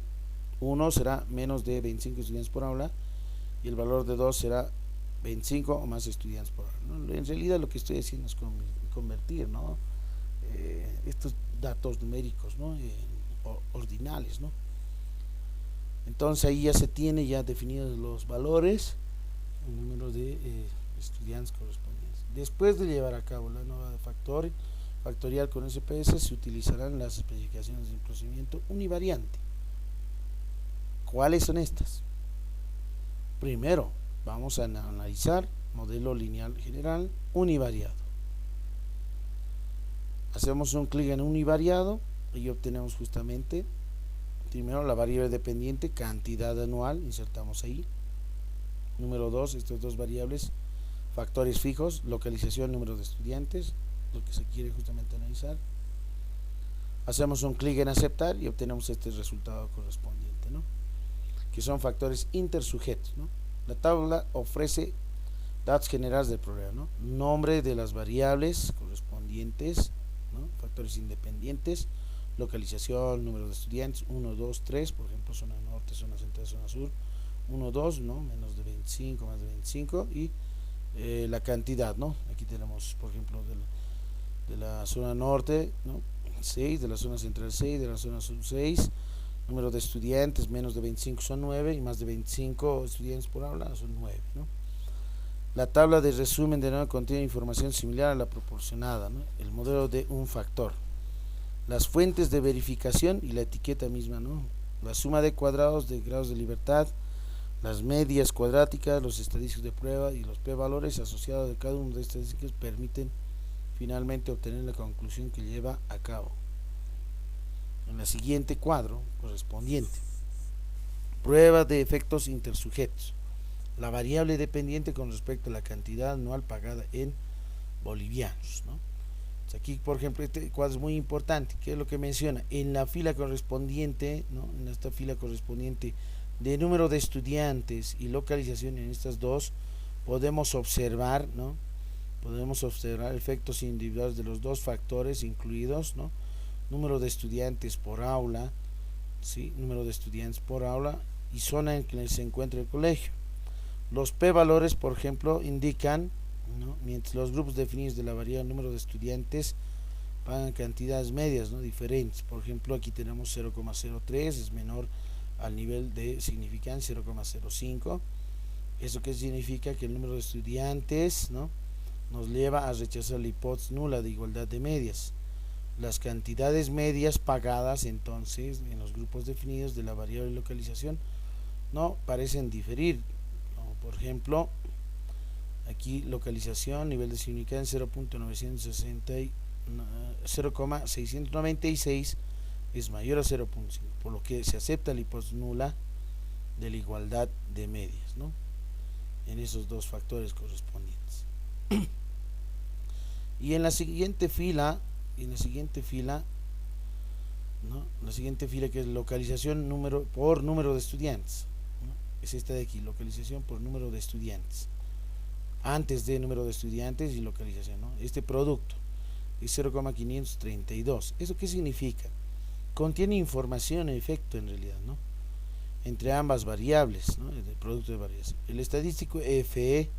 1 será menos de 25 estudiantes por aula y el valor de 2 será 25 o más estudiantes por aula, ¿no? En realidad lo que estoy haciendo es convertir, ¿no? Estos datos numéricos, ¿no? Ordinales, ¿no? Entonces ahí ya se tiene ya definidos los valores, el número de estudiantes correspondientes. Después de llevar a cabo la nueva factorial con SPS, se utilizarán las especificaciones del procedimiento univariante. ¿Cuáles son estas? Primero, vamos a analizar modelo lineal general univariado. Hacemos un clic en univariado y obtenemos justamente primero la variable dependiente, cantidad anual, insertamos ahí. Número 2, estas dos variables, factores fijos, localización, número de estudiantes, lo que se quiere justamente analizar. Hacemos un clic en aceptar y obtenemos este resultado correspondiente, ¿no? Que son factores intersujetos, ¿no? La tabla ofrece datos generales del programa, ¿no? Nombre de las variables correspondientes, ¿no? Factores independientes, localización, número de estudiantes, 1, 2, 3, por ejemplo, zona norte, zona central, zona sur, 1, 2, ¿no? Menos de 25, más de 25, y la cantidad, ¿no? Aquí tenemos, por ejemplo, de la zona norte, ¿no? 6, de la zona central 6, de la zona sur 6, número de estudiantes, menos de 25 son 9, y más de 25 estudiantes por aula son 9, ¿no? La tabla de resumen de nuevo contiene información similar a la proporcionada, ¿no? El modelo de un factor, las fuentes de verificación y la etiqueta misma, ¿no? La suma de cuadrados de grados de libertad, las medias cuadráticas, los estadísticos de prueba y los p-valores asociados de cada uno de estas estadísticas permiten finalmente obtener la conclusión que lleva a cabo. En el siguiente cuadro correspondiente, prueba de efectos intersujetos, la variable dependiente con respecto a la cantidad anual pagada en bolivianos, ¿no? Aquí, por ejemplo, este cuadro es muy importante. ¿Qué es lo que menciona? En la fila correspondiente, ¿no? En esta fila correspondiente de número de estudiantes y localización en estas dos, podemos observar, ¿no? Podemos observar efectos individuales de los dos factores incluidos, ¿no? Número de estudiantes por aula, ¿sí? Número de estudiantes por aula y zona en que se encuentra el colegio. Los p-valores, por ejemplo, indican, ¿no? Mientras los grupos definidos de la variable número de estudiantes pagan cantidades medias, ¿no? Diferentes. Por ejemplo, aquí tenemos 0,03, es menor al nivel de significancia 0,05. ¿Eso qué significa? Que el número de estudiantes, ¿no? Nos lleva a rechazar la hipótesis nula de igualdad de medias. Las cantidades medias pagadas entonces en los grupos definidos de la variable localización no parecen diferir. Por ejemplo, aquí localización, nivel de significancia 0,696 es mayor a 0,5, por lo que se acepta la hipótesis nula de la igualdad de medias, ¿no? En esos dos factores correspondientes. Y en la siguiente fila, ¿no? La siguiente fila, que es localización por número de estudiantes, ¿no? Es esta de aquí, localización por número de estudiantes, antes de número de estudiantes y localización, ¿no? Este producto es 0,532. ¿Eso qué significa? Contiene información en efecto en realidad, ¿no? Entre ambas variables, ¿no? El producto de variables. El estadístico FE,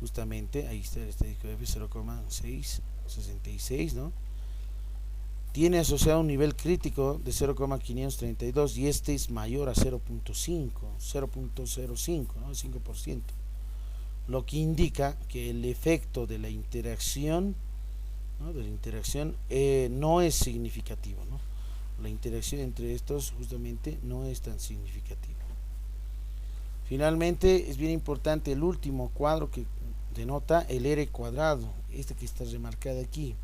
justamente, ahí está el estadístico F, 0,666, ¿no? Tiene asociado un nivel crítico de 0,532 y este es mayor a 0,05, ¿no? 5%. Lo que indica que el efecto de la interacción, ¿no? No es significativo, ¿no? La interacción entre estos justamente no es tan significativa. Finalmente es bien importante el último cuadro que denota el R cuadrado, este que está remarcado aquí,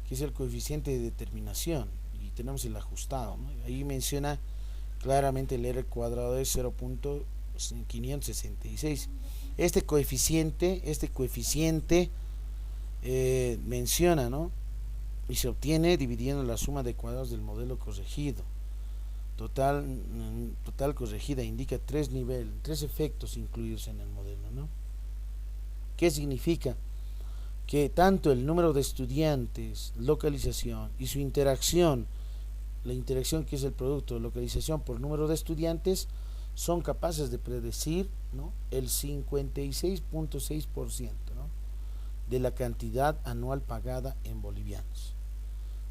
que es el coeficiente de determinación, y tenemos el ajustado, ¿no? Ahí menciona claramente el R cuadrado es 0.566. Este coeficiente menciona, ¿no? Y se obtiene dividiendo la suma de cuadrados del modelo corregido. Total corregida indica tres efectos incluidos en el modelo, ¿no? ¿Qué significa? Que tanto el número de estudiantes, localización y su interacción, la interacción que es el producto de localización por número de estudiantes, son capaces de predecir, ¿no?, el 56.6%, ¿no?, de la cantidad anual pagada en bolivianos,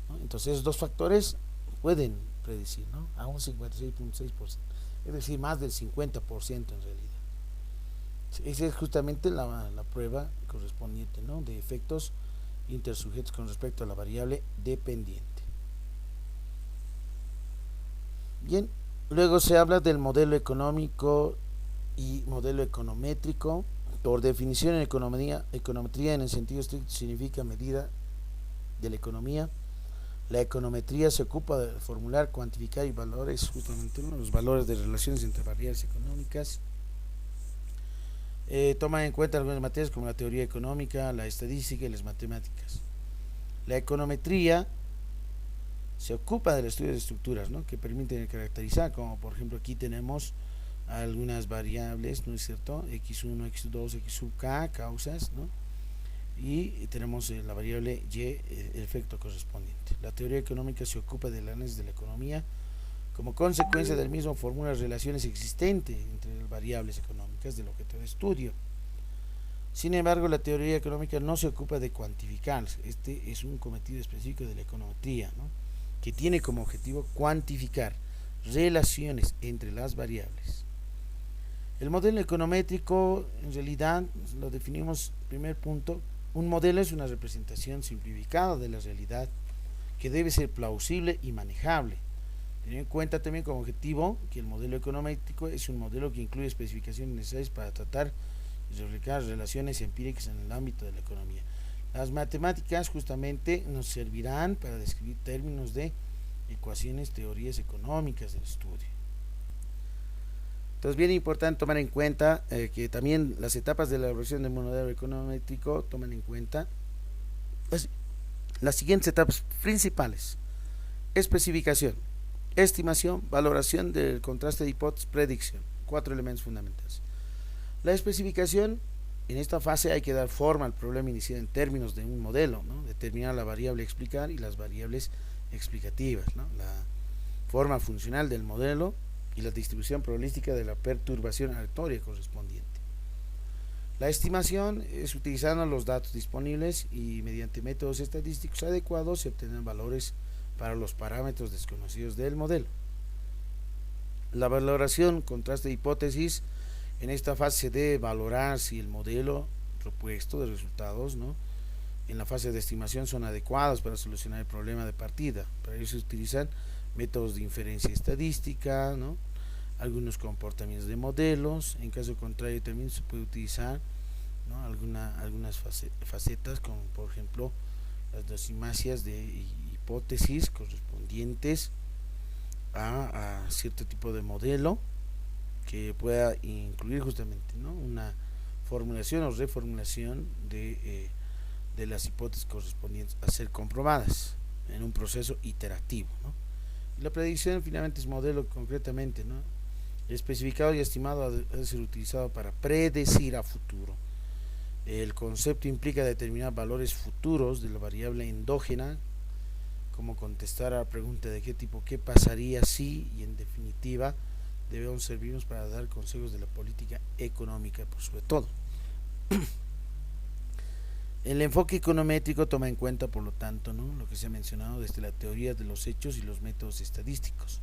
¿no? Entonces esos dos factores pueden predecir, ¿no?, a un 56.6%, es decir, más del 50% en realidad. Esa es justamente la prueba correspondiente, ¿no?, de efectos intersujetos con respecto a la variable dependiente. Bien, luego se habla del modelo económico y modelo econométrico. Por definición, en econometría en el sentido estricto significa medida de la economía. La econometría se ocupa de formular, cuantificar y valores, justamente, ¿no?, los valores de relaciones entre variables económicas. Toma en cuenta algunas materias como la teoría económica, la estadística y las matemáticas. La econometría se ocupa del estudio de estructuras, ¿no?, que permiten caracterizar, como por ejemplo aquí tenemos algunas variables, ¿no es cierto?, x1, x2, x sub k, causas, ¿no?, y tenemos la variable y, el efecto correspondiente. La teoría económica se ocupa del análisis de la economía. Como consecuencia del mismo, formula relaciones existentes entre las variables económicas del objeto de estudio. Sin embargo, la teoría económica no se ocupa de cuantificar. Este es un cometido específico de la econometría, ¿no?, que tiene como objetivo cuantificar relaciones entre las variables. El modelo econométrico, en realidad, lo definimos, primer punto, un modelo es una representación simplificada de la realidad que debe ser plausible y manejable. Tener en cuenta también como objetivo que el modelo econométrico es un modelo que incluye especificaciones necesarias para tratar y reflejar relaciones empíricas en el ámbito de la economía. Las matemáticas justamente nos servirán para describir términos de ecuaciones, teorías económicas del estudio. Entonces, bien importante tomar en cuenta que también las etapas de la elaboración del modelo econométrico toman en cuenta las siguientes etapas principales: especificación, estimación, valoración del contraste de hipótesis, predicción. 4 elementos fundamentales. La especificación, en esta fase hay que dar forma al problema inicial en términos de un modelo, ¿no?, determinar la variable a explicar y las variables explicativas, ¿no?, la forma funcional del modelo y la distribución probabilística de la perturbación aleatoria correspondiente. La estimación es utilizando los datos disponibles y mediante métodos estadísticos adecuados se obtienen valores para los parámetros desconocidos del modelo. La valoración, contraste de hipótesis, en esta fase se debe valorar si el modelo propuesto de resultados, ¿no?, en la fase de estimación son adecuados para solucionar el problema de partida. Para ello se utilizan métodos de inferencia estadística, ¿no?, algunos comportamientos de modelos. En caso contrario también se puede utilizar, ¿no?, algunas facetas como por ejemplo las dosimacias de hipótesis correspondientes a cierto tipo de modelo que pueda incluir justamente, ¿no?, una formulación o reformulación de las hipótesis correspondientes a ser comprobadas en un proceso iterativo, ¿no? Y la predicción finalmente es modelo concretamente, ¿no?, especificado y estimado a ser utilizado para predecir a futuro. El concepto implica determinar valores futuros de la variable endógena, como contestar a la pregunta de qué tipo, qué pasaría si, y en definitiva debemos servirnos para dar consejos de la política económica, por sobre todo. El enfoque econométrico toma en cuenta, por lo tanto, ¿no?, lo que se ha mencionado desde la teoría de los hechos y los métodos estadísticos.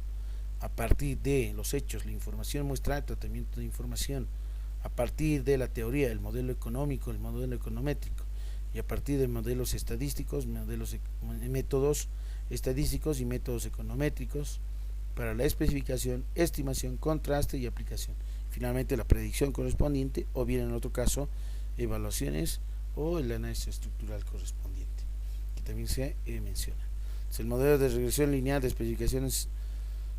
A partir de los hechos, la información muestra el tratamiento de información. A partir de la teoría, el modelo económico, el modelo econométrico. Y a partir de modelos estadísticos, métodos, estadísticos y métodos econométricos para la especificación, estimación, contraste y aplicación. Finalmente la predicción correspondiente, o bien en otro caso evaluaciones o el análisis estructural correspondiente, que también se menciona. Entonces, el modelo de regresión lineal de especificaciones,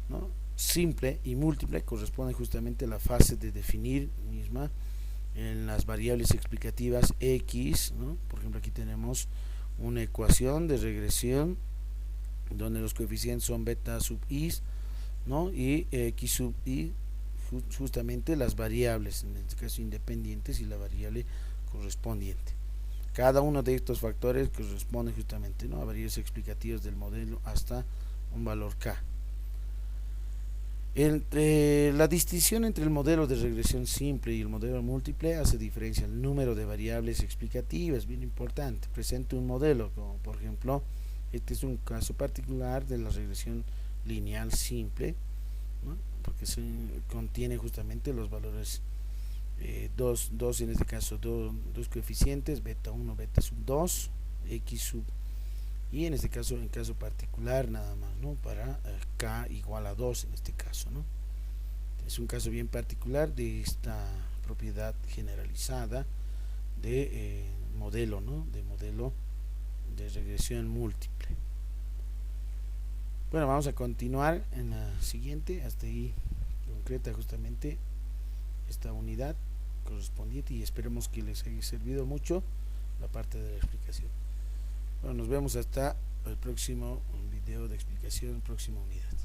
¿no?, simple y múltiple corresponde justamente a la fase de definir misma en las variables explicativas X, ¿no? Por ejemplo, aquí tenemos una ecuación de regresión donde los coeficientes son beta sub i, ¿no?, y X sub i, justamente las variables, en este caso independientes, y la variable correspondiente. Cada uno de estos factores corresponde justamente, ¿no?, a variables explicativas del modelo hasta un valor K. La distinción entre el modelo de regresión simple y el modelo múltiple hace diferencia el número de variables explicativas, bien importante. Presenta un modelo, como por ejemplo, este es un caso particular de la regresión lineal simple, ¿no?, porque se contiene justamente los valores dos en este caso, dos coeficientes, beta 1, beta sub 2, X sub, y en este caso, en caso particular nada más, ¿no?, para K igual a 2 en este caso, ¿no? Es un caso bien particular de esta propiedad generalizada de modelo, ¿no?, de modelo de regresión múltiple. Bueno, vamos a continuar en la siguiente. Hasta ahí concreta justamente esta unidad correspondiente y esperemos que les haya servido mucho la parte de la explicación. Bueno, nos vemos hasta el próximo video de explicación, próxima unidad.